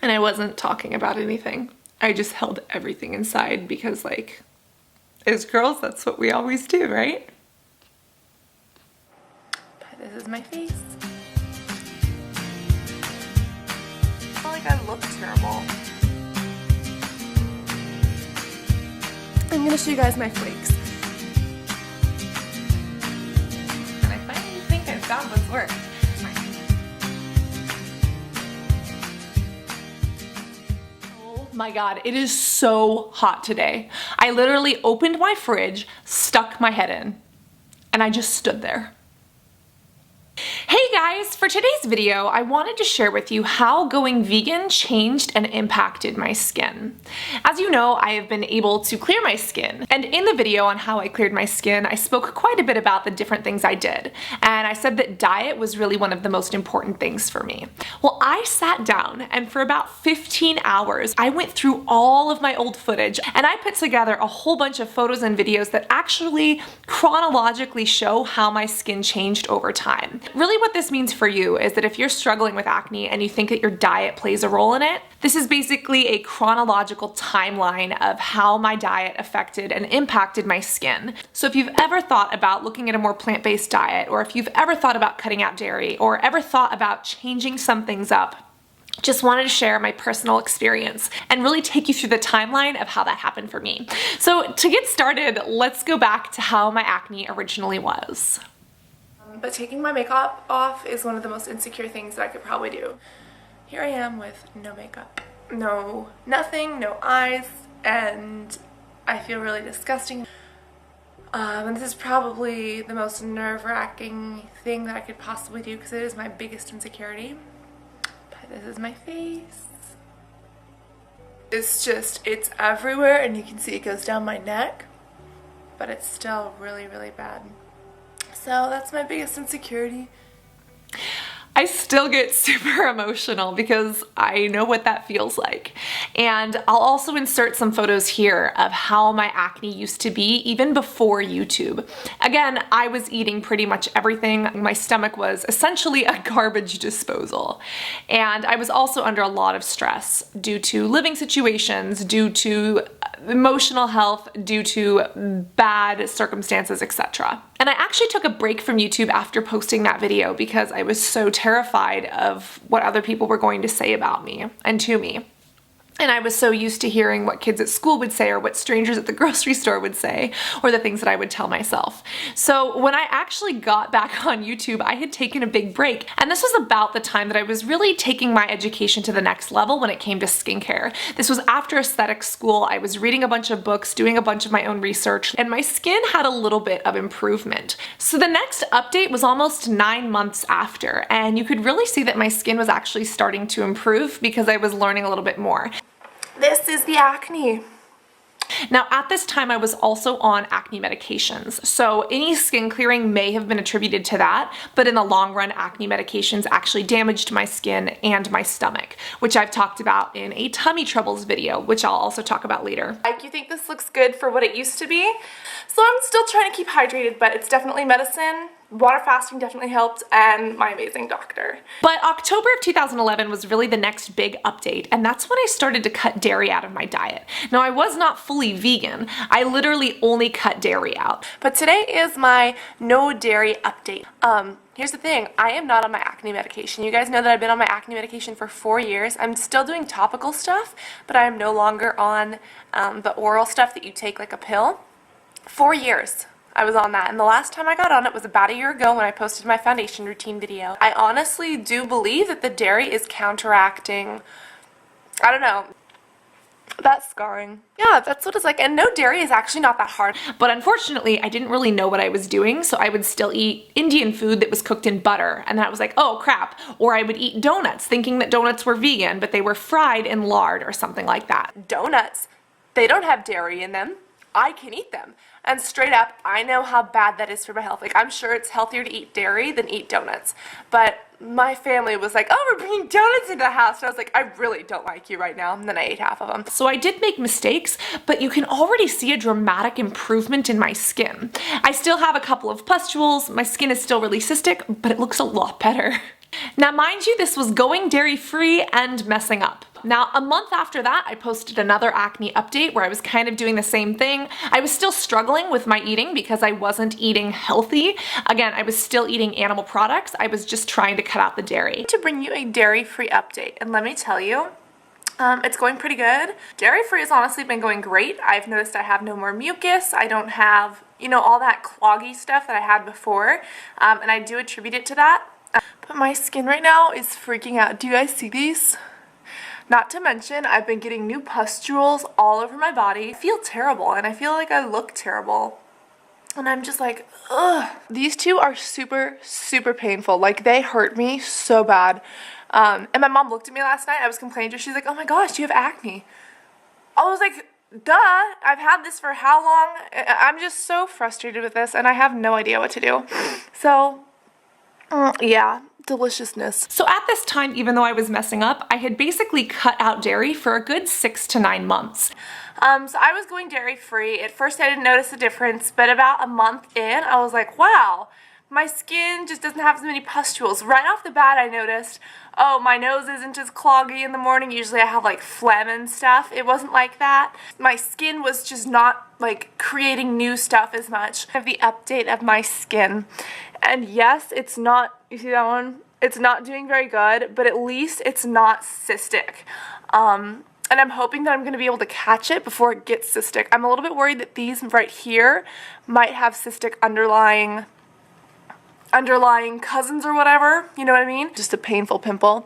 And I wasn't talking about anything. I just held everything inside because, like, as girls, that's what we always do, right? But this is my face. I feel like I look terrible. I'm gonna show you guys my flakes. And I finally think I've found what's worked. Oh my god, it is so hot today. I literally opened my fridge, stuck my head in, and I just stood there. Hey guys, for today's video, I wanted to share with you how going vegan changed and impacted my skin. As you know, I have been able to clear my skin, and in the video on how I cleared my skin, I spoke quite a bit about the different things I did, and I said that diet was really one of the most important things for me. Well, I sat down, and for about 15 hours, I went through all of my old footage, and I put together a whole bunch of photos and videos that actually chronologically show how my skin changed over time. Really what this means for you is that if you're struggling with acne and you think that your diet plays a role in it, this is basically a chronological timeline of how my diet affected and impacted my skin. So if you've ever thought about looking at a more plant-based diet, or if you've ever thought about cutting out dairy, or ever thought about changing some things up, just wanted to share my personal experience and really take you through the timeline of how that happened for me. So to get started, let's go back to how my acne originally was. But taking my makeup off is one of the most insecure things that I could probably do. Here I am with no makeup, nothing, no eyes, and I feel really disgusting. And this is probably the most nerve-wracking thing that I could possibly do because it is my biggest insecurity. But this is my face. It's everywhere, and you can see it goes down my neck, but it's still really, really bad. So that's my biggest insecurity. I still get super emotional because I know what that feels like. And I'll also insert some photos here of how my acne used to be even before YouTube. Again, I was eating pretty much everything. My stomach was essentially a garbage disposal. And I was also under a lot of stress due to living situations, due to emotional health, due to bad circumstances, etc. And I actually took a break from YouTube after posting that video because I was so terrified of what other people were going to say about me and to me. And I was so used to hearing what kids at school would say or what strangers at the grocery store would say or the things that I would tell myself. So when I actually got back on YouTube, I had taken a big break. And this was about the time that I was really taking my education to the next level when it came to skincare. This was after aesthetic school. I was reading a bunch of books, doing a bunch of my own research, and my skin had a little bit of improvement. So the next update was almost 9 months after, and you could really see that my skin was actually starting to improve because I was learning a little bit more. This is the acne. Now at this time I was also on acne medications, so any skin clearing may have been attributed to that, but in the long run acne medications actually damaged my skin and my stomach, which I've talked about in a tummy troubles video, which I'll also talk about later. Like, you think this looks good for what it used to be? So I'm still trying to keep hydrated, but it's definitely medicine. Water fasting definitely helped, and my amazing doctor. But October of 2011 was really the next big update, and that's when I started to cut dairy out of my diet. Now, I was not fully vegan. I literally only cut dairy out. But today is my no dairy update. Here's the thing, I am not on my acne medication. You guys know that I've been on my acne medication for 4 years. I'm still doing topical stuff, but I am no longer on the oral stuff that you take like a pill. 4 years. I was on that, and the last time I got on it was about a year ago when I posted my foundation routine video. I honestly do believe that the dairy is counteracting, I don't know, that scarring. Yeah, that's what it's like, and no dairy is actually not that hard. But unfortunately, I didn't really know what I was doing, so I would still eat Indian food that was cooked in butter, and then I was like, oh crap. Or I would eat donuts, thinking that donuts were vegan, but they were fried in lard or something like that. Donuts, they don't have dairy in them. I can eat them. And straight up, I know how bad that is for my health. Like, I'm sure it's healthier to eat dairy than eat donuts. But my family was like, oh, we're bringing donuts into the house. And I was like, I really don't like you right now. And then I ate half of them. So I did make mistakes, but you can already see a dramatic improvement in my skin. I still have a couple of pustules. My skin is still really cystic, but it looks a lot better. Now, mind you, this was going dairy-free and messing up. Now, a month after that, I posted another acne update where I was kind of doing the same thing. I was still struggling with my eating because I wasn't eating healthy. Again, I was still eating animal products. I was just trying to cut out the dairy. To bring you a dairy-free update, and let me tell you, it's going pretty good. Dairy-free has honestly been going great. I've noticed I have no more mucus. I don't have, you know, all that cloggy stuff that I had before, and I do attribute it to that. But my skin right now is freaking out. Do you guys see these? Not to mention, I've been getting new pustules all over my body. I feel terrible, and I feel like I look terrible. And I'm just like, ugh. These two are super, super painful. Like, they hurt me so bad. And my mom looked at me last night. I was complaining to her. She's like, oh my gosh, you have acne. I was like, duh. I've had this for how long? I'm just so frustrated with this, and I have no idea what to do. So, yeah. Deliciousness. So at this time, even though I was messing up, I had basically cut out dairy for a good 6 to 9 months. So I was going dairy free. At first I didn't notice a difference, but about a month in, I was like, wow, my skin just doesn't have as many pustules. Right off the bat, I noticed, oh, my nose isn't as cloggy in the morning. Usually I have like phlegm and stuff. It wasn't like that. My skin was just not like creating new stuff as much. I have the update of my skin. And yes, it's not, you see that one? It's not doing very good, but at least it's not cystic. And I'm hoping that I'm going to be able to catch it before it gets cystic. I'm a little bit worried that these right here might have cystic underlying cousins or whatever, you know what I mean? Just a painful pimple.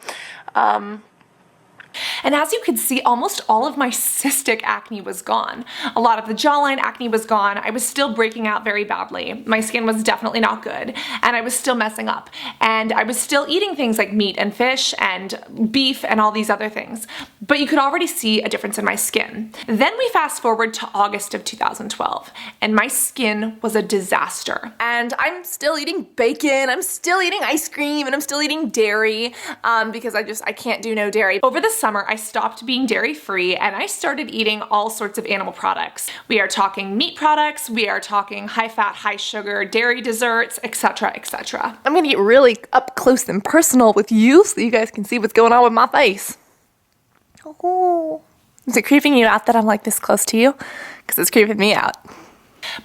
And as you can see, almost all of my cystic acne was gone. A lot of the jawline acne was gone. I was still breaking out very badly. My skin was definitely not good, and I was still messing up. And I was still eating things like meat and fish and beef and all these other things. But you could already see a difference in my skin. Then we fast forward to August of 2012, and my skin was a disaster. And I'm still eating bacon, I'm still eating ice cream, and I'm still eating dairy because I can't do no dairy. Over the summer, I stopped being dairy-free and I started eating all sorts of animal products. We are talking meat products, we are talking high-fat, high-sugar, dairy desserts, etc., etc. I'm gonna get really up close and personal with you so you guys can see what's going on with my face. Oh. Is it creeping you out that I'm like this close to you? Because it's creeping me out.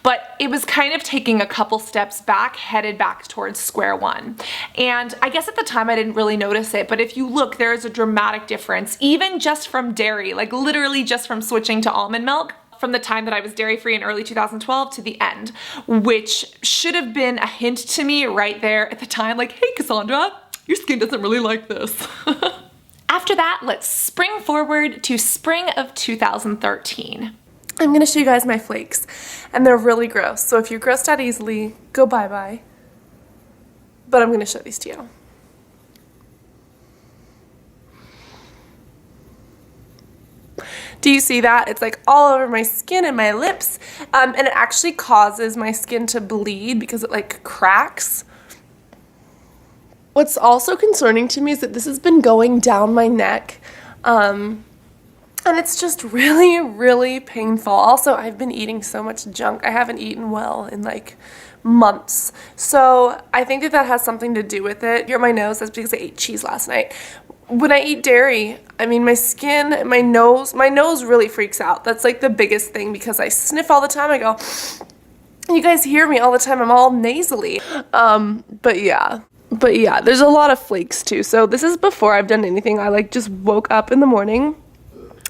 But it was kind of taking a couple steps back, headed back towards square one. And I guess at the time I didn't really notice it, but if you look, there is a dramatic difference, even just from dairy, like literally just from switching to almond milk, from the time that I was dairy-free in early 2012 to the end, which should have been a hint to me right there at the time, like, hey Cassandra, your skin doesn't really like this. After that, let's spring forward to spring of 2013. I'm gonna show you guys my flakes, and they're really gross, so if you're grossed out easily, go bye-bye. But I'm gonna show these to you. Do you see that? It's like all over my skin and my lips, and it actually causes my skin to bleed because it like cracks. What's also concerning to me is that this has been going down my neck, and it's just really, really painful. Also, I've been eating so much junk. I haven't eaten well in like months. So I think that has something to do with it. Here my nose, that's because I ate cheese last night. When I eat dairy, I mean my skin, my nose really freaks out. That's like the biggest thing because I sniff all the time. I go, you guys hear me all the time. I'm all nasally. But yeah, there's a lot of flakes too. So this is before I've done anything. I like just woke up in the morning.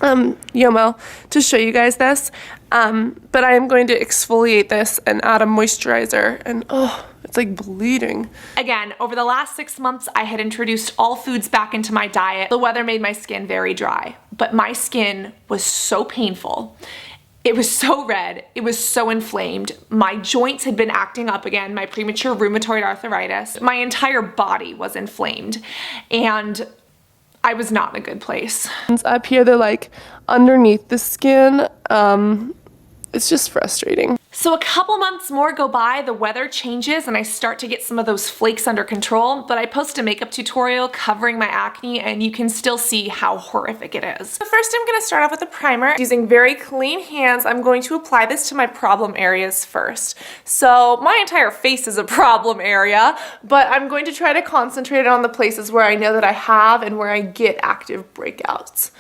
Yomo, to show you guys this, but I am going to exfoliate this and add a moisturizer, and oh, it's like bleeding. Again, over the last 6 months, I had introduced all foods back into my diet. The weather made my skin very dry, but my skin was so painful. It was so red, it was so inflamed, my joints had been acting up again, my premature rheumatoid arthritis, my entire body was inflamed, and I was not in a good place. Up here, they're like underneath the skin. It's just frustrating. So a couple months more go by, the weather changes, and I start to get some of those flakes under control, but I post a makeup tutorial covering my acne, and you can still see how horrific it is. So first I'm going to start off with a primer. Using very clean hands, I'm going to apply this to my problem areas first. So my entire face is a problem area, but I'm going to try to concentrate on the places where I know that I have and where I get active breakouts.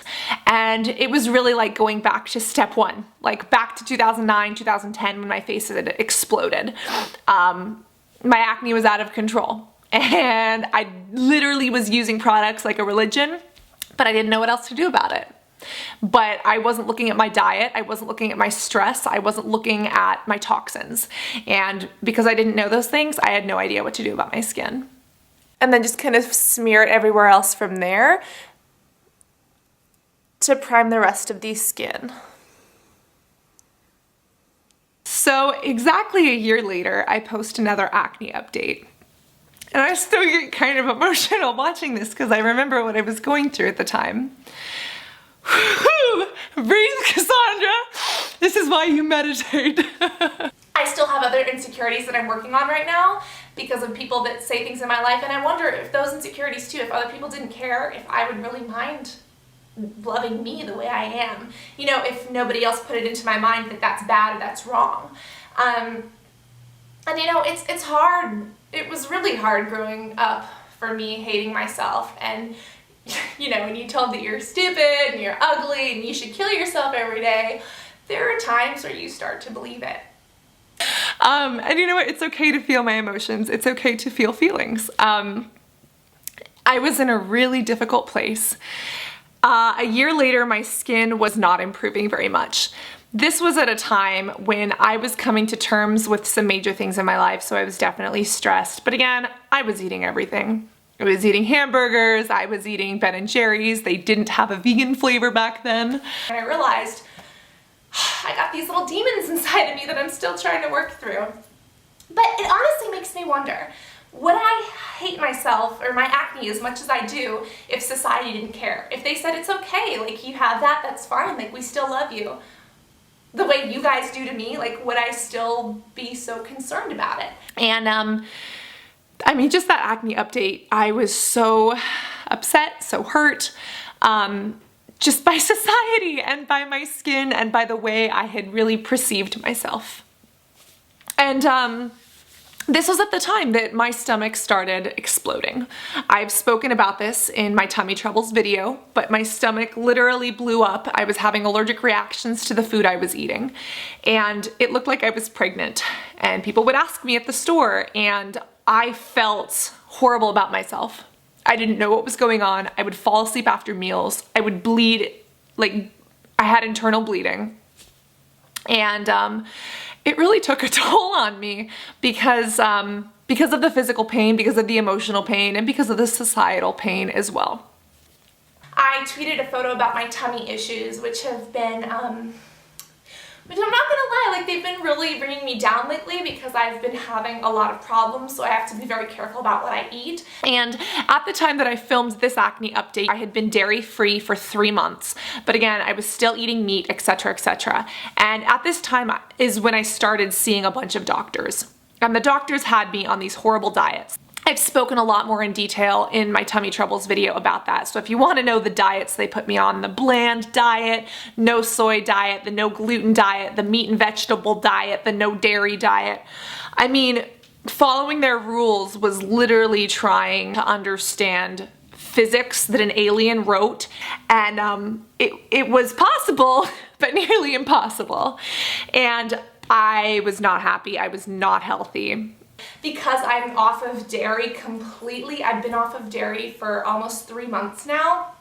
And it was really like going back to step one, like back to 2009, 2010, when my face had exploded. My acne was out of control, and I literally was using products like a religion, but I didn't know what else to do about it. But I wasn't looking at my diet, I wasn't looking at my stress, I wasn't looking at my toxins. And because I didn't know those things, I had no idea what to do about my skin. And then just kind of smear it everywhere else from there to prime the rest of the skin. So exactly a year later, I post another acne update. And I still get kind of emotional watching this because I remember what I was going through at the time. Breathe, Cassandra! This is why you meditate. I still have other insecurities that I'm working on right now because of people that say things in my life, and I wonder if those insecurities too, if other people didn't care, if I would really mind loving me the way I am. You know, if nobody else put it into my mind that that's bad or that's wrong. And you know, it's hard. It was really hard growing up for me, hating myself, and you know, when you're told that you're stupid and you're ugly and you should kill yourself every day, there are times where you start to believe it. And you know what? It's okay to feel my emotions. It's okay to feel feelings. I was in a really difficult place. A year later, my skin was not improving very much. This was at a time when I was coming to terms with some major things in my life, so I was definitely stressed. But again, I was eating everything. I was eating hamburgers, I was eating Ben & Jerry's. They didn't have a vegan flavor back then. And I realized I got these little demons inside of me that I'm still trying to work through. But it honestly makes me wonder, would I hate myself or my acne as much as I do if society didn't care? If they said it's okay, like you have that, that's fine, like we still love you. The way you guys do to me, like would I still be so concerned about it? And I mean, just that acne update, I was so upset, so hurt, just by society and by my skin and by the way I had really perceived myself. And this was at the time that my stomach started exploding. I've spoken about this in my tummy troubles video, but my stomach literally blew up. I was having allergic reactions to the food I was eating, and it looked like I was pregnant. And people would ask me at the store, and I felt horrible about myself. I didn't know what was going on. I would fall asleep after meals. I would bleed, like I had internal bleeding. And it really took a toll on me because of the physical pain, because of the emotional pain, and because of the societal pain as well. I tweeted a photo about my tummy issues, which have been, which I'm not gonna lie, like they've been really bringing me down lately because I've been having a lot of problems, so I have to be very careful about what I eat. And at the time that I filmed this acne update, I had been dairy-free for 3 months. But again, I was still eating meat, etc., etc. And at this time is when I started seeing a bunch of doctors. And the doctors had me on these horrible diets. I've spoken a lot more in detail in my tummy troubles video about that. So if you want to know the diets they put me on, the bland diet, no soy diet, the no gluten diet, the meat and vegetable diet, the no dairy diet. I mean, following their rules was literally trying to understand physics that an alien wrote, and it was possible, but nearly impossible. And I was not happy. I was not healthy. Because I'm off of dairy completely, I've been off of dairy for almost 3 months now,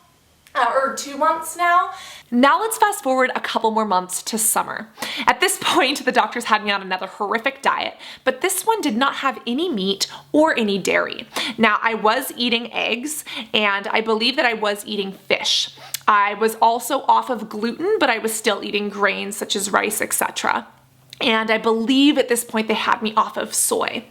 or 2 months now. Now let's fast forward a couple more months to summer. At this point, the doctors had me on another horrific diet, but this one did not have any meat or any dairy. Now, I was eating eggs, and I believe that I was eating fish. I was also off of gluten, but I was still eating grains such as rice, etc. And I believe at this point they had me off of soy.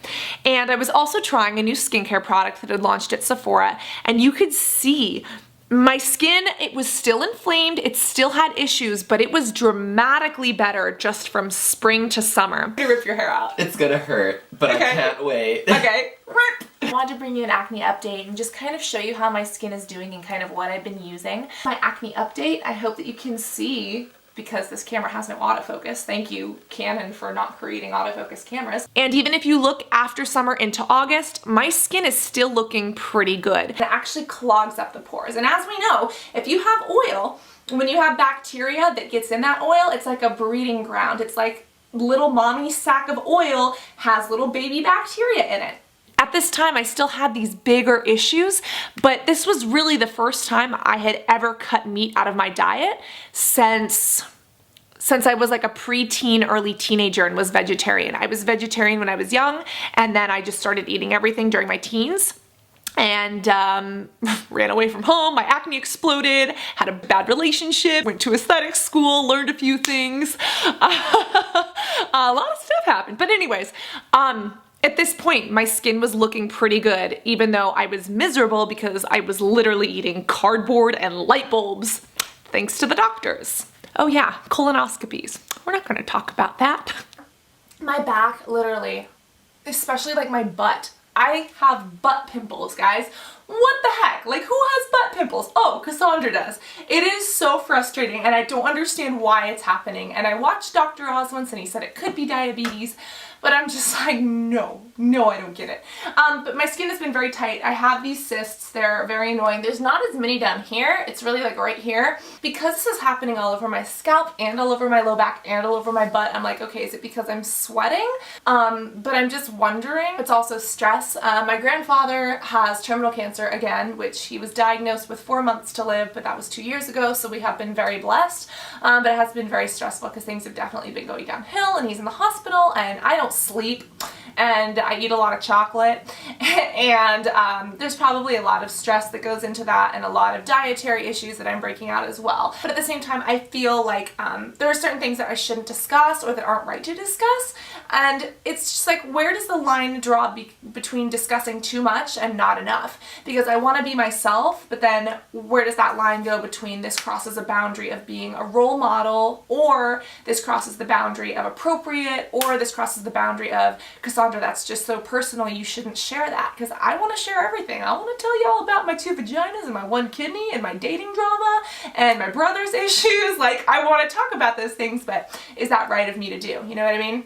And I was also trying a new skincare product that had launched at Sephora, and you could see My skin, it was still inflamed, it still had issues, but it was dramatically better just from spring to summer. You rip your hair out. It's gonna hurt, but okay. I can't wait. Okay, rip! I wanted to bring you an acne update and just kind of show you how my skin is doing and kind of what I've been using. My acne update, I hope that you can see, because this camera has no autofocus. Thank you, Canon, for not creating autofocus cameras. And even if you look after summer into August, my skin is still looking pretty good. It actually clogs up the pores. And as we know, if you have oil, when you have bacteria that gets in that oil, it's like a breeding ground. It's like little mommy sack of oil has little baby bacteria in it. At this time, I still had these bigger issues, but this was really the first time I had ever cut meat out of my diet since I was like a preteen, early teenager and was vegetarian. I was vegetarian when I was young, and then I just started eating everything during my teens. And ran away from home, my acne exploded, had a bad relationship, went to aesthetic school, learned a few things. A lot of stuff happened. But anyways, at this point, my skin was looking pretty good, even though I was miserable because I was literally eating cardboard and light bulbs, thanks to the doctors. Oh yeah, colonoscopies. We're not gonna talk about that. My back, literally, especially like my butt. I have butt pimples, guys. What the heck? Like, who has butt pimples? Oh, Cassandra does. It is so frustrating, and I don't understand why it's happening. And I watched Dr. Oz once, and he said it could be diabetes, but I'm just like, no, I don't get it. But my skin has been very tight. I have these cysts. They're very annoying. There's not as many down here. It's really like right here. Because this is happening all over my scalp and all over my low back and all over my butt, I'm like, okay, is it because I'm sweating? But I'm just wondering. It's also stress. My grandfather has terminal cancer again, which he was diagnosed with 4 months to live, but that was 2 years ago, so we have been very blessed. But it has been very stressful because things have definitely been going downhill, and he's in the hospital, and I don't sleep, and I eat a lot of chocolate, and there's probably a lot of stress that goes into that and a lot of dietary issues that I'm breaking out as well. But at the same time, I feel like there are certain things that I shouldn't discuss or that aren't right to discuss, and it's just like, where does the line draw between discussing too much and not enough? Because I want to be myself, but then where does that line go between this crosses a boundary of being a role model, or this crosses the boundary of appropriate, or this crosses the boundary of, Cassandra, that's just so personal, you shouldn't share that. Because I want to share everything. I want to tell you all about my 2 vaginas and my 1 kidney and my dating drama and my brother's issues. Like, I want to talk about those things, but is that right of me to do? You know what I mean?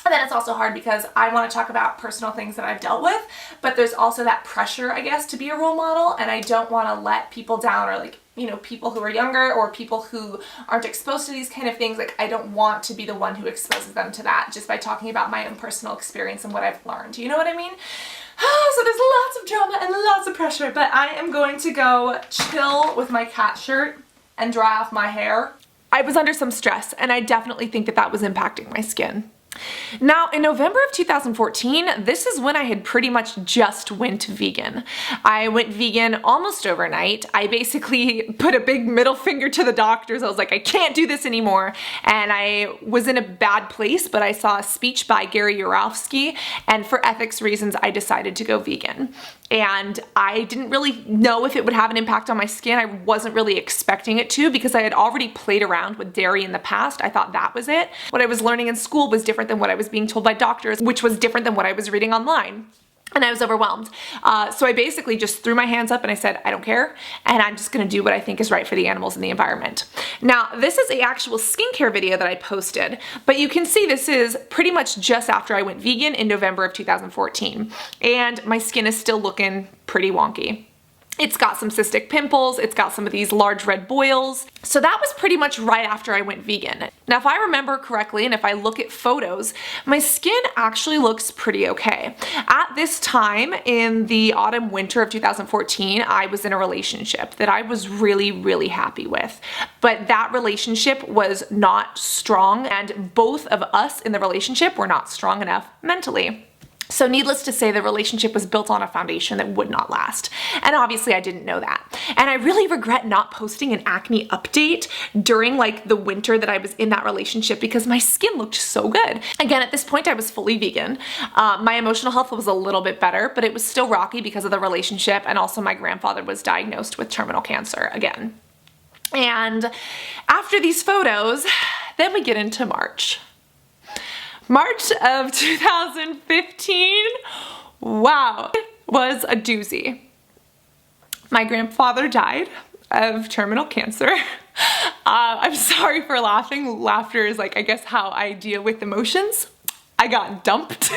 And then it's also hard because I want to talk about personal things that I've dealt with, but there's also that pressure, I guess, to be a role model, and I don't want to let people down, or like, you know, people who are younger or people who aren't exposed to these kind of things. Like, I don't want to be the one who exposes them to that just by talking about my own personal experience and what I've learned. You know what I mean? So there's lots of drama and lots of pressure, but I am going to go chill with my cat shirt and dry off my hair. I was under some stress, and I definitely think that that was impacting my skin. Now, in November of 2014, this is when I had pretty much just went vegan. I went vegan almost overnight. I basically put a big middle finger to the doctors. I was like, I can't do this anymore. And I was in a bad place, but I saw a speech by Gary Yourofsky, and for ethics reasons, I decided to go vegan. And I didn't really know if it would have an impact on my skin. I wasn't really expecting it to, because I had already played around with dairy in the past. I thought that was it. What I was learning in school was different than what I was being told by doctors, which was different than what I was reading online. And I was overwhelmed. So I basically just threw my hands up and I said, I don't care, and I'm just gonna do what I think is right for the animals and the environment. Now, this is an actual skincare video that I posted, but you can see this is pretty much just after I went vegan in November of 2014. And my skin is still looking pretty wonky. It's got some cystic pimples, it's got some of these large red boils. So that was pretty much right after I went vegan. Now, if I remember correctly, and if I look at photos, my skin actually looks pretty okay. At this time, in the autumn winter of 2014, I was in a relationship that I was really, really happy with. But that relationship was not strong, and both of us in the relationship were not strong enough mentally. So needless to say, the relationship was built on a foundation that would not last. And obviously I didn't know that. And I really regret not posting an acne update during like the winter that I was in that relationship because my skin looked so good. Again, at this point I was fully vegan. My emotional health was a little bit better, but it was still rocky because of the relationship, and also my grandfather was diagnosed with terminal cancer again. And after these photos, then we get into March. March of 2015, wow, was a doozy. My grandfather died of terminal cancer. I'm sorry for laughing. Laughter is like, I guess, how I deal with emotions. I got dumped.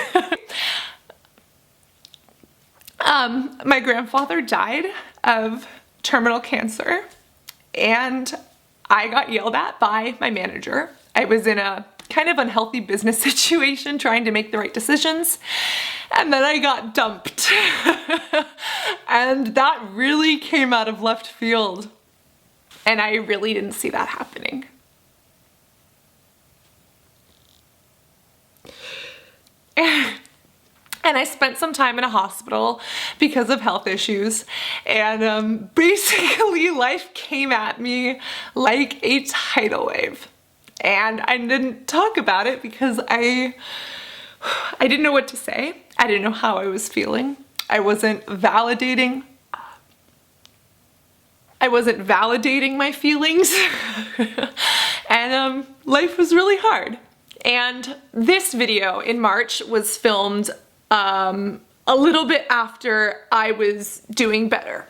My grandfather died of terminal cancer, and I got yelled at by my manager. I was in a kind of unhealthy business situation trying to make the right decisions, and then I got dumped. And that really came out of left field, and I really didn't see that happening. And I spent some time in a hospital because of health issues, and basically life came at me like a tidal wave. And I didn't talk about it because I didn't know what to say. I didn't know how I was feeling. I wasn't validating my feelings. And life was really hard. And this video in March was filmed a little bit after I was doing better.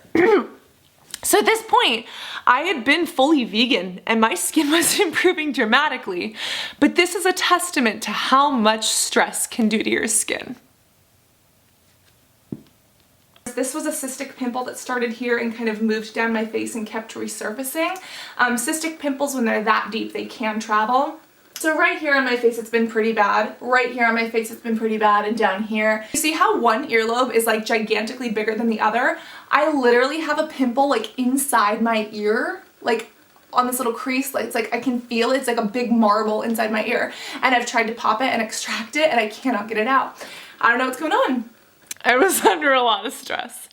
So at this point, I had been fully vegan and my skin was improving dramatically, but this is a testament to how much stress can do to your skin. This was a cystic pimple that started here and kind of moved down my face and kept resurfacing. Cystic pimples, when they're that deep, they can travel. So right here on my face it's been pretty bad, right here on my face it's been pretty bad, and down here. You see how one earlobe is like gigantically bigger than the other? I literally have a pimple like inside my ear, like on this little crease. It's like I can feel it. It's like a big marble inside my ear, and I've tried to pop it and extract it and I cannot get it out. I don't know what's going on. I was under a lot of stress.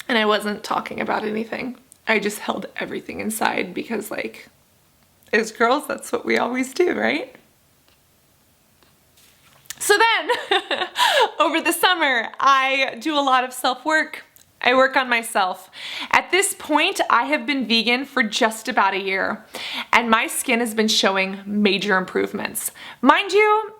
And I wasn't talking about anything. I just held everything inside because, like, as girls, that's what we always do, right? So then, over the summer, I do a lot of self-work. I work on myself. At this point, I have been vegan for just about a year, and my skin has been showing major improvements. Mind you,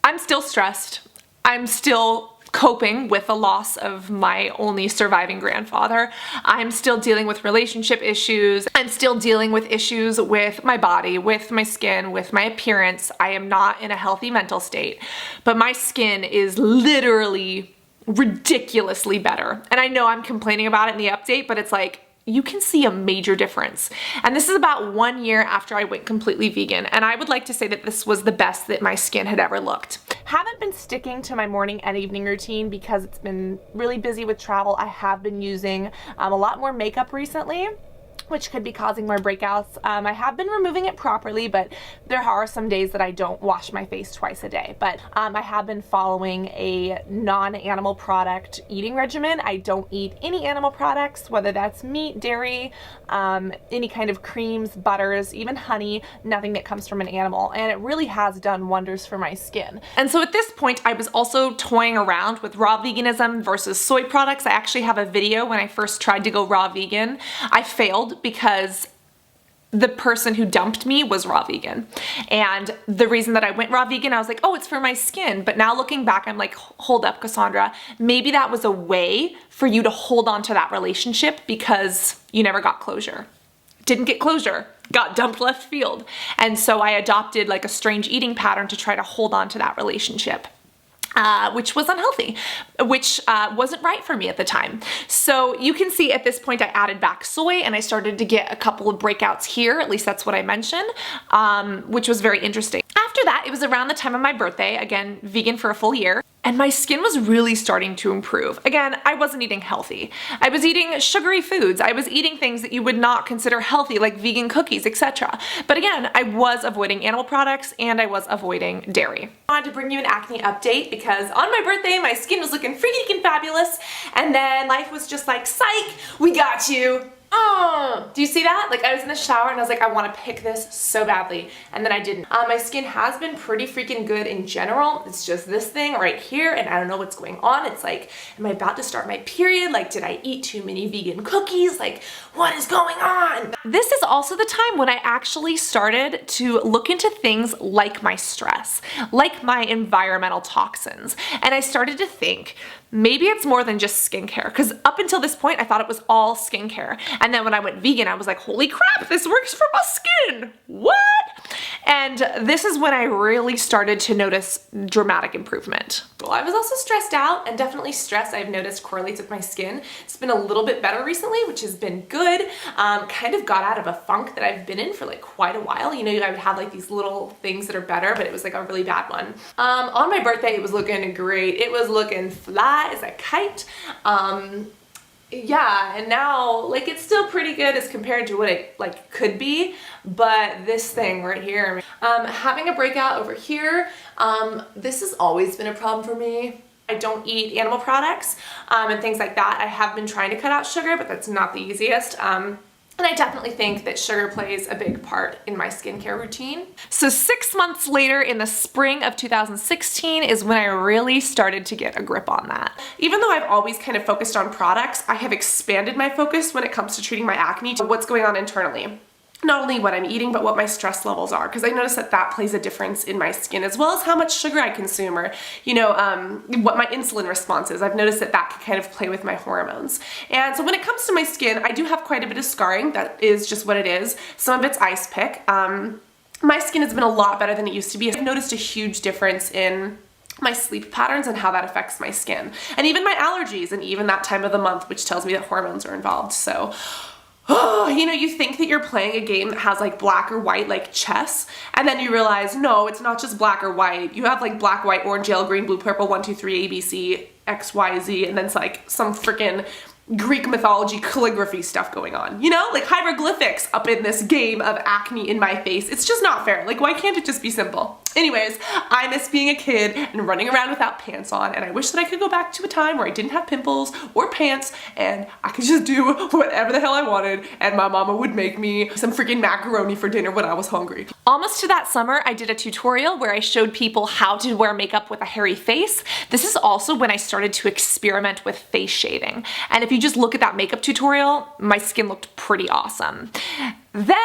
I'm still stressed. I'm still coping with the loss of my only surviving grandfather. I'm still dealing with relationship issues. I'm still dealing with issues with my body, with my skin, with my appearance. I am not in a healthy mental state, but my skin is literally ridiculously better. And I know I'm complaining about it in the update, but it's like, you can see a major difference. And this is about 1 year after I went completely vegan. And I would like to say that this was the best that my skin had ever looked. Haven't been sticking to my morning and evening routine because it's been really busy with travel. I have been using a lot more makeup recently, which could be causing more breakouts. I have been removing it properly, but there are some days that I don't wash my face twice a day. But I have been following a non-animal product eating regimen. I don't eat any animal products, whether that's meat, dairy, any kind of creams, butters, even honey, nothing that comes from an animal. And it really has done wonders for my skin. And so at this point, I was also toying around with raw veganism versus soy products. I actually have a video when I first tried to go raw vegan. I failed because the person who dumped me was raw vegan. And the reason that I went raw vegan, I was like, oh, it's for my skin. But now looking back, I'm like, hold up, Cassandra. Maybe that was a way for you to hold on to that relationship because you never got closure. Didn't get closure, got dumped left field. And so I adopted like a strange eating pattern to try to hold on to that relationship. which was unhealthy, which wasn't right for me at the time. So you can see at this point I added back soy and I started to get a couple of breakouts here, at least that's what I mentioned, which was very interesting. After that, it was around the time of my birthday, again, vegan for a full year, and my skin was really starting to improve. Again, I wasn't eating healthy. I was eating sugary foods. I was eating things that you would not consider healthy, like vegan cookies, etc. But again, I was avoiding animal products and I was avoiding dairy. I wanted to bring you an acne update because on my birthday, my skin was looking freaking fabulous, and then life was just like, psych, we got you. Do you see that? Like, I was in the shower and I was like, I want to pick this so badly, and then I didn't. My skin has been pretty freaking good in general. It's just this thing right here, and I don't know what's going on. It's like, am I about to start my period? Like, did I eat too many vegan cookies? Like, what is going on? This is also the time when I actually started to look into things like my stress, like my environmental toxins, and I started to think, maybe it's more than just skincare, because up until this point I thought it was all skincare, and then when I went vegan I was like, holy crap, this works for my skin, what? And this is when I really started to notice dramatic improvement. Well, I was also stressed out, and definitely stress I've noticed correlates with my skin. It's been a little bit better recently, which has been good. Kind of got out of a funk that I've been in for like quite a while. You know, I would have like these little things that are better, but it was like a really bad one. On my birthday it was looking great. It was looking fly as a kite. Yeah, and now like it's still pretty good as compared to what it like could be, but this thing right here, having a breakout over here, this has always been a problem for me. I don't eat animal products and things like that. I have been trying to cut out sugar, but that's not the easiest. And I definitely think that sugar plays a big part in my skincare routine. So 6 months later, in the spring of 2016, is when I really started to get a grip on that. Even though I've always kind of focused on products, I have expanded my focus when it comes to treating my acne to what's going on internally. Not only what I'm eating, but what my stress levels are, because I notice that that plays a difference in my skin, as well as how much sugar I consume, or, you know, what my insulin response is. I've noticed that that can kind of play with my hormones. And so when it comes to my skin, I do have quite a bit of scarring. That is just what it is. Some of it's ice pick. My skin has been a lot better than it used to be. I've noticed a huge difference in my sleep patterns and how that affects my skin. And even my allergies, and even that time of the month, which tells me that hormones are involved. So, you know, you think that you're playing a game that has like black or white, like chess, and then you realize, no, it's not just black or white. You have like black, white, orange, yellow, green, blue, purple, 1, 2, 3, ABC, X, Y, Z, and then it's like some freaking Greek mythology calligraphy stuff going on, you know, like hieroglyphics up in this game of acne in my face. It's just not fair. Like, why can't it just be simple? Anyways, I miss being a kid and running around without pants on, and I wish that I could go back to a time where I didn't have pimples or pants and I could just do whatever the hell I wanted, and my mama would make me some freaking macaroni for dinner when I was hungry. Almost to that summer, I did a tutorial where I showed people how to wear makeup with a hairy face. This is also when I started to experiment with face shaving. And if you just look at that makeup tutorial, my skin looked pretty awesome. Then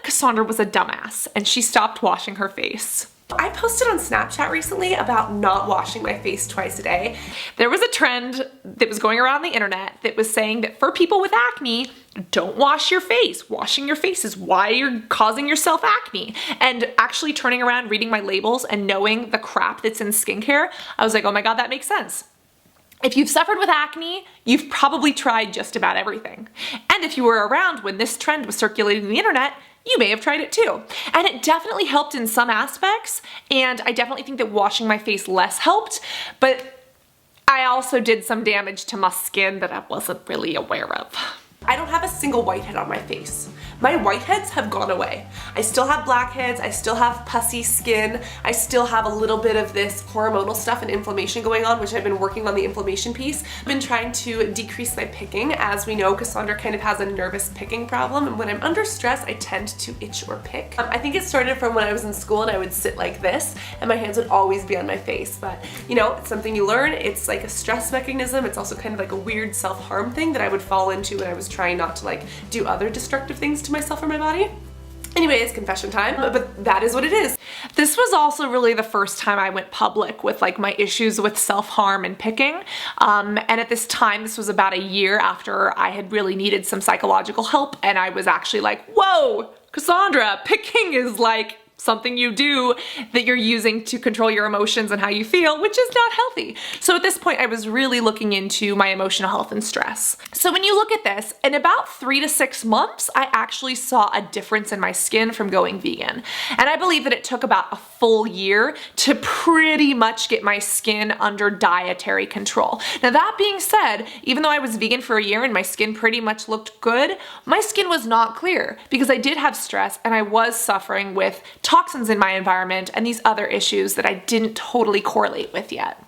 Cassandra was a dumbass and she stopped washing her face. I posted on Snapchat recently about not washing my face twice a day. There was a trend that was going around the internet that was saying that for people with acne, don't wash your face. Washing your face is why you're causing yourself acne. And actually turning around, reading my labels and knowing the crap that's in skincare, I was like, oh my God, that makes sense. If you've suffered with acne, you've probably tried just about everything. And if you were around when this trend was circulating on the internet, you may have tried it too. And it definitely helped in some aspects, and I definitely think that washing my face less helped, but I also did some damage to my skin that I wasn't really aware of. I don't have a single whitehead on my face. My whiteheads have gone away. I still have blackheads, I still have pussy skin, I still have a little bit of this hormonal stuff and inflammation going on, which I've been working on the inflammation piece. I've been trying to decrease my picking. As we know, Cassandra kind of has a nervous picking problem, and when I'm under stress, I tend to itch or pick. I think it started from when I was in school and I would sit like this, and my hands would always be on my face, but you know, it's something you learn. It's like a stress mechanism. It's also kind of like a weird self-harm thing that I would fall into when I was trying not to like do other destructive things to myself or my body. Anyways, confession time, but that is what it is. This was also really the first time I went public with like my issues with self-harm and picking. And at this time, this was about a year after I had really needed some psychological help, and I was actually like, whoa, Cassandra, picking is like something you do that you're using to control your emotions and how you feel, which is not healthy. So at this point, I was really looking into my emotional health and stress. So when you look at this, in about 3 to 6 months, I actually saw a difference in my skin from going vegan. And I believe that it took about a full year to pretty much get my skin under dietary control. Now that being said, even though I was vegan for a year and my skin pretty much looked good, my skin was not clear because I did have stress and I was suffering with toxins in my environment and these other issues that I didn't totally correlate with yet.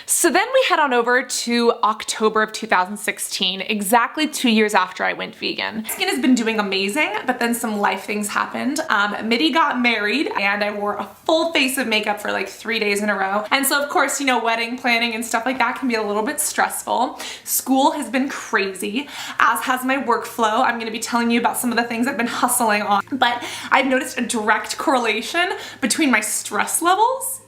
So then we head on over to October of 2016, exactly 2 years after I went vegan. Skin has been doing amazing, but then some life things happened. Mitty got married and I wore a full face of makeup for like 3 days in a row. And so of course, you know, wedding planning and stuff like that can be a little bit stressful. School has been crazy, as has my workflow. I'm gonna be telling you about some of the things I've been hustling on, but I've noticed a direct correlation between my stress levels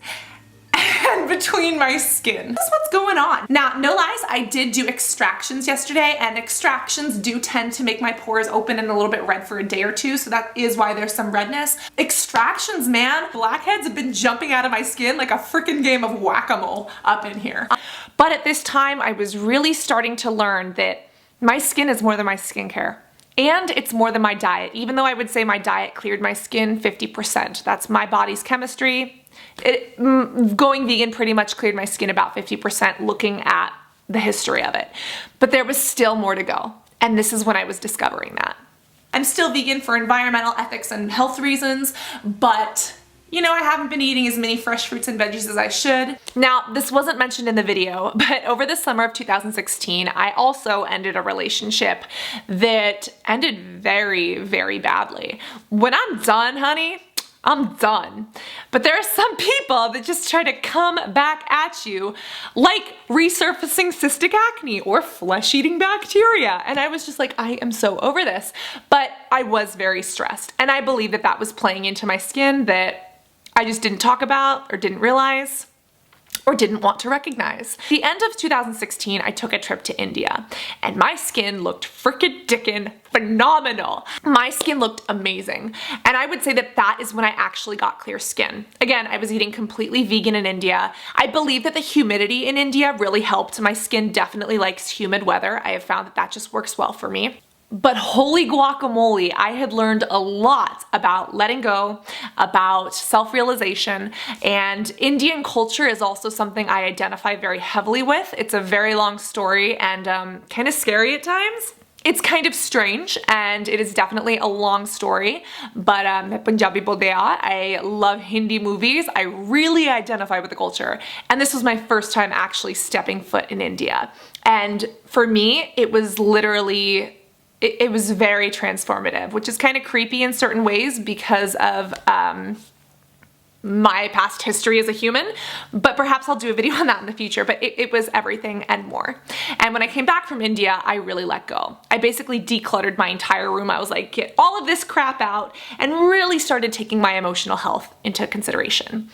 and between my skin. This is what's going on. Now, no lies, I did do extractions yesterday, and extractions do tend to make my pores open and a little bit red for a day or two, so that is why there's some redness. Extractions, man, blackheads have been jumping out of my skin like a freaking game of whack-a-mole up in here. But at this time, I was really starting to learn that my skin is more than my skincare. And it's more than my diet, even though I would say my diet cleared my skin 50%. That's my body's chemistry. Going vegan pretty much cleared my skin about 50% looking at the history of it. But there was still more to go. And this is when I was discovering that. I'm still vegan for environmental, ethics, and health reasons, but you know, I haven't been eating as many fresh fruits and veggies as I should. Now, this wasn't mentioned in the video, but over the summer of 2016, I also ended a relationship that ended very, very badly. When I'm done, honey, I'm done. But there are some people that just try to come back at you like resurfacing cystic acne or flesh-eating bacteria. And I was just like, I am so over this. But I was very stressed. And I believe that that was playing into my skin that I just didn't talk about or didn't realize or didn't want to recognize. At the end of 2016, I took a trip to India and my skin looked frickin' dickin' phenomenal. My skin looked amazing. And I would say that that is when I actually got clear skin. Again, I was eating completely vegan in India. I believe that the humidity in India really helped. My skin definitely likes humid weather. I have found that that just works well for me. But holy guacamole, I had learned a lot about letting go, about self-realization, and Indian culture is also something I identify very heavily with. It's a very long story and kind of scary at times. It's kind of strange and it is definitely a long story, but Punjabi bodhya, I love Hindi movies. I really identify with the culture. And this was my first time actually stepping foot in India. And for me, it was literally it was very transformative, which is kind of creepy in certain ways because of my past history as a human, but perhaps I'll do a video on that in the future, but it was everything and more. And when I came back from India, I really let go. I basically decluttered my entire room. I was like, get all of this crap out, and really started taking my emotional health into consideration.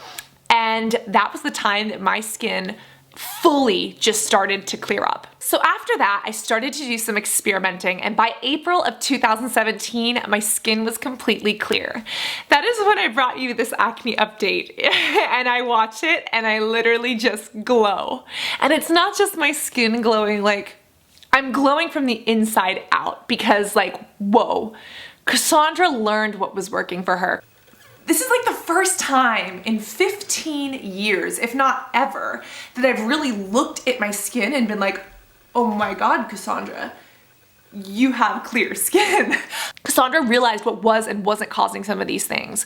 And that was the time that my skin fully just started to clear up. So after that, I started to do some experimenting, and by April of 2017, my skin was completely clear. That is when I brought you this acne update, and I watch it and I literally just glow. And it's not just my skin glowing, like I'm glowing from the inside out because like, whoa, Cassandra learned what was working for her. This is like the first time in 15 years, if not ever, that I've really looked at my skin and been like, oh my God, Cassandra, you have clear skin. Cassandra realized what was and wasn't causing some of these things.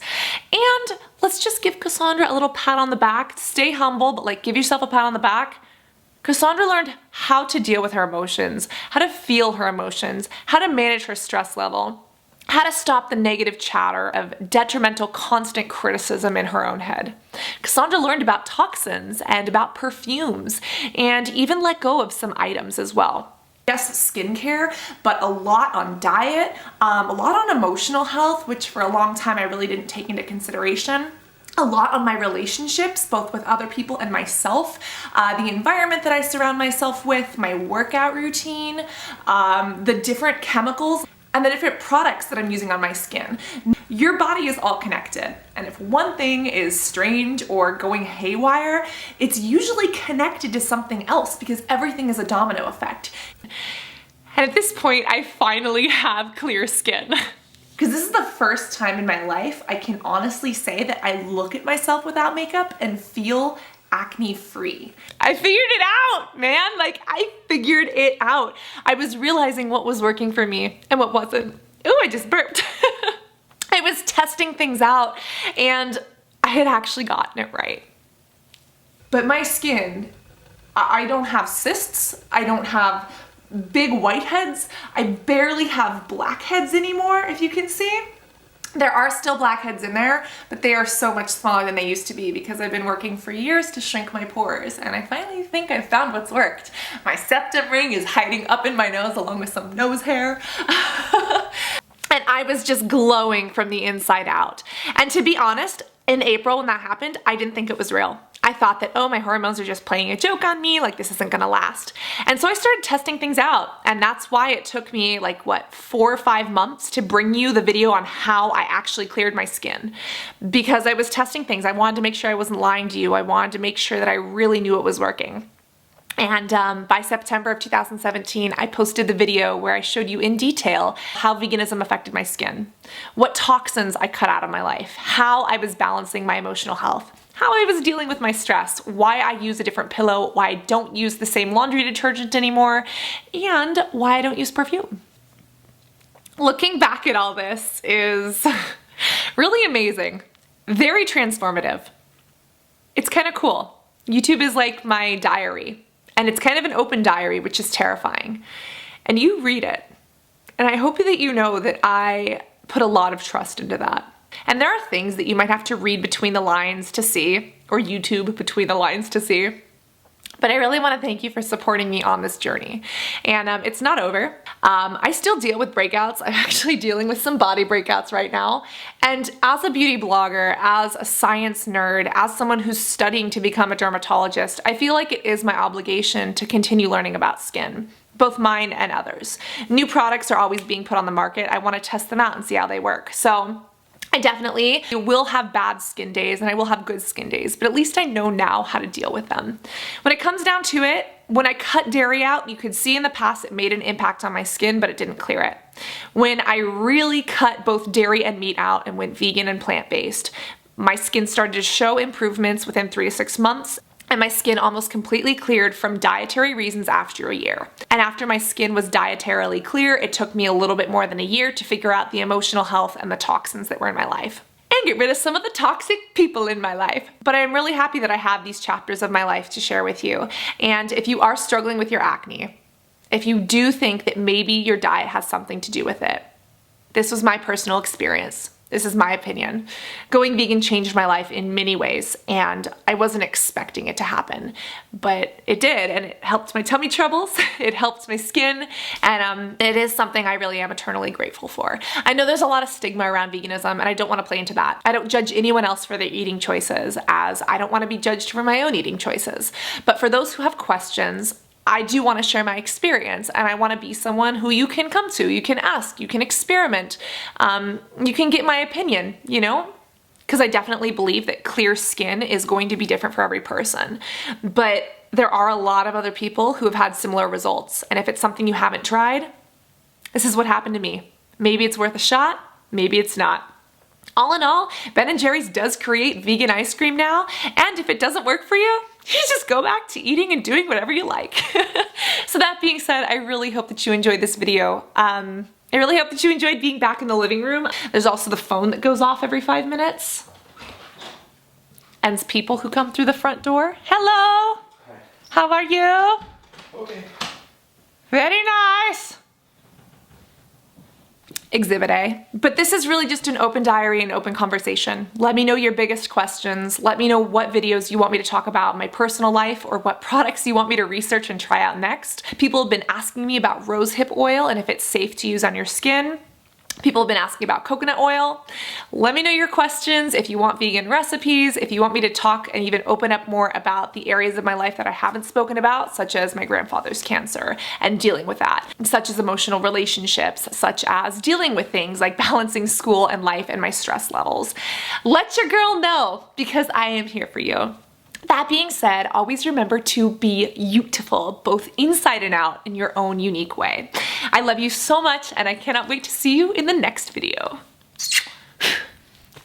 And let's just give Cassandra a little pat on the back. Stay humble, but like give yourself a pat on the back. Cassandra learned how to deal with her emotions, how to feel her emotions, how to manage her stress level, how to stop the negative chatter of detrimental constant criticism in her own head. Cassandra learned about toxins and about perfumes and even let go of some items as well. Yes, skincare, but a lot on diet, a lot on emotional health, which for a long time I really didn't take into consideration. A lot on my relationships, both with other people and myself, the environment that I surround myself with, my workout routine, the different chemicals, and the different products that I'm using on my skin. Your body is all connected, and if one thing is strange or going haywire, it's usually connected to something else because everything is a domino effect. And at this point, I finally have clear skin. Because this is the first time in my life I can honestly say that I look at myself without makeup and feel acne free. I figured it out, man. Like, I figured it out. I was realizing what was working for me and what wasn't. Ooh, I just burped. I was testing things out and I had actually gotten it right. But my skin, I don't have cysts. I don't have big whiteheads. I barely have blackheads anymore, if you can see. There are still blackheads in there, but they are so much smaller than they used to be because I've been working for years to shrink my pores, and I finally think I've found what's worked. My septum ring is hiding up in my nose along with some nose hair. And I was just glowing from the inside out. And to be honest, in April when that happened, I didn't think it was real. I thought that, oh, my hormones are just playing a joke on me, like this isn't gonna last. And so I started testing things out, and that's why it took me like, what, 4 or 5 months to bring you the video on how I actually cleared my skin. Because I was testing things. I wanted to make sure I wasn't lying to you. I wanted to make sure that I really knew it was working. And by September of 2017, I posted the video where I showed you in detail how veganism affected my skin, what toxins I cut out of my life, how I was balancing my emotional health, how I was dealing with my stress, why I use a different pillow, why I don't use the same laundry detergent anymore, and why I don't use perfume. Looking back at all this is really amazing, very transformative. It's kind of cool. YouTube is like my diary. And it's kind of an open diary, which is terrifying. And you read it. And I hope that you know that I put a lot of trust into that. And there are things that you might have to read between the lines to see, or YouTube between the lines to see. But I really want to thank you for supporting me on this journey. And it's not over. I still deal with breakouts. I'm actually dealing with some body breakouts right now. And as a beauty blogger, as a science nerd, as someone who's studying to become a dermatologist, I feel like it is my obligation to continue learning about skin, both mine and others. New products are always being put on the market. I want to test them out and see how they work. So I definitely will have bad skin days and I will have good skin days, but at least I know now how to deal with them. When it comes down to it, when I cut dairy out, you could see in the past it made an impact on my skin, but it didn't clear it. When I really cut both dairy and meat out and went vegan and plant-based, my skin started to show improvements within 3 to 6 months. And my skin almost completely cleared from dietary reasons after a year. And after my skin was dietarily clear, it took me a little bit more than a year to figure out the emotional health and the toxins that were in my life. And get rid of some of the toxic people in my life. But I'm really happy that I have these chapters of my life to share with you. And if you are struggling with your acne, if you do think that maybe your diet has something to do with it, this was my personal experience. This is my opinion. Going vegan changed my life in many ways, and I wasn't expecting it to happen, but it did, and it helped my tummy troubles, it helped my skin, and it is something I really am eternally grateful for. I know there's a lot of stigma around veganism, and I don't want to play into that. I don't judge anyone else for their eating choices, as I don't want to be judged for my own eating choices. But for those who have questions, I do want to share my experience, and I want to be someone who you can come to, you can ask, you can experiment, you can get my opinion, you know? Because I definitely believe that clear skin is going to be different for every person. But there are a lot of other people who have had similar results, and if it's something you haven't tried, this is what happened to me. Maybe it's worth a shot, maybe it's not. All in all, Ben & Jerry's does create vegan ice cream now, and if it doesn't work for you, you just go back to eating and doing whatever you like. So that being said, I really hope that you enjoyed this video. I really hope that you enjoyed being back in the living room. There's also the phone that goes off every 5 minutes. And people who come through the front door. Hello! Hi. How are you? Okay. Very nice! Exhibit A. But this is really just an open diary and open conversation. Let me know your biggest questions. Let me know what videos you want me to talk about in my personal life or what products you want me to research and try out next. People have been asking me about rosehip oil and if it's safe to use on your skin. People have been asking about coconut oil. Let me know your questions if you want vegan recipes, if you want me to talk and even open up more about the areas of my life that I haven't spoken about, such as my grandfather's cancer and dealing with that, such as emotional relationships, such as dealing with things like balancing school and life and my stress levels. Let your girl know, because I am here for you. That being said, always remember to be beautiful, both inside and out, in your own unique way. I love you so much, and I cannot wait to see you in the next video.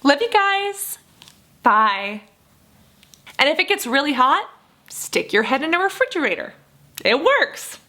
Love you guys. Bye. And if it gets really hot, stick your head in a refrigerator. It works.